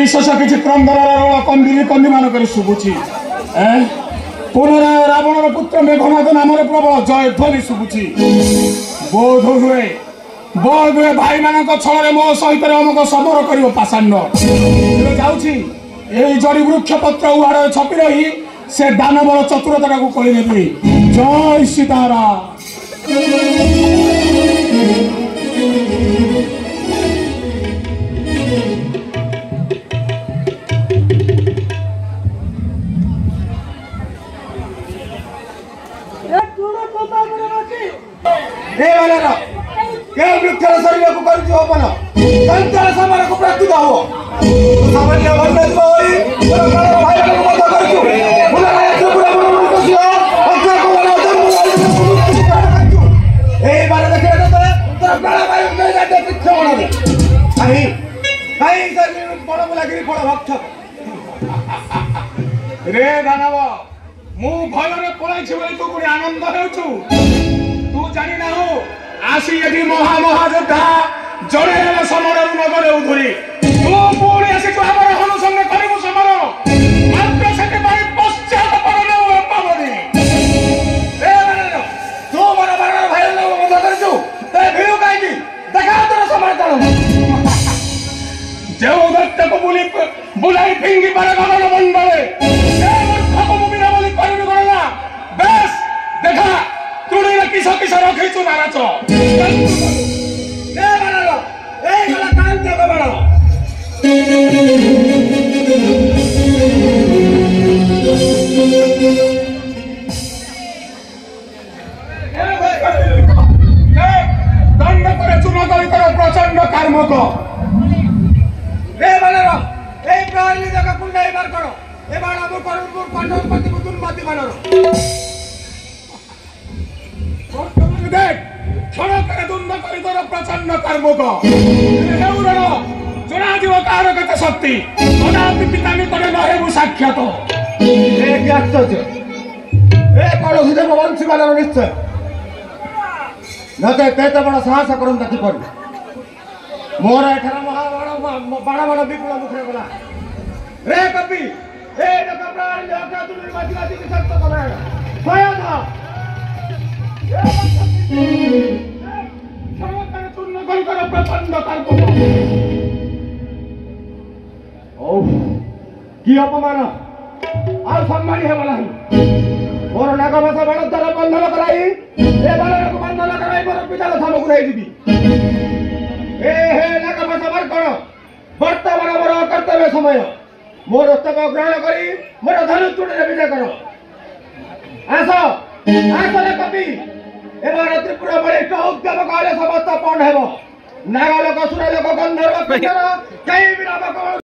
विशेष किसी क्रंदर कंदी कंदी मानक शुभुची पुनराय रावण पुत्र मेघनाथ नाम प्रबल जय ध्वनि शुभुची बोध हुए भाई मान छल मो सहित अमक समर कर पाषाण्ड जाऊँगी जड़ी वृक्ष पत्र उहाड़ छपी रही से दानवर चतुरता को कही नेबी जय सीताराम। वृक्ष शरीर को करपन समाज को प्रस्तुत हो रे दानव मु भय पलाई तू पुणी आनंद हेचु तू जानी ना हो आसी यदि महायोद्धा जड़े समर नगर उधरी तू पुणी आसी आमर अनुसंग करू समर मात्र से पश्चात पड़े तू मोर बार भाई मत करू भिड़ कहीं देखा तोर समर्थन जो दत्त को बुलाई फिंगी पर गगन मंडले बेस देखा तुड़ी किस किस रखी नाराच दंड करे चून कर प्रचंड कार्मक प्रहरी जगह कुंडाई बार करो प्रचंड कार्मक जना जीव कार के शक्ति कदापि पिता निकटे नहेबु साक्षात वंशी मान निश्चय नते केते बड़ साहस करता किपर मोर एठार बाण बाण विपुल मुखरे गला रे कपि ए नकप्राण जका तुनी मातिला दिनि सत्य कमे भय था सरकार तुन्न गल कर प्रचंड कार्य ओ की अपमान आ सम्मान हे वाला मोर नागवसा बाण द्वारा बंधन कराई ए बाण को बंधन कराई मोर पिताला सामक नहीं दिबी ए हे नागवसा बार कर वर्तमान मोर कर्तव्य समय मोर हस्तक ग्रहण करी मोर धनुष तुड़े विजय करो आस रे कपि एबार त्रिपुरा बलिष्ठ उद्यम काले समस्त पण हेब नाग लोक सुर लोक गंधर्व किन्नर कई विराम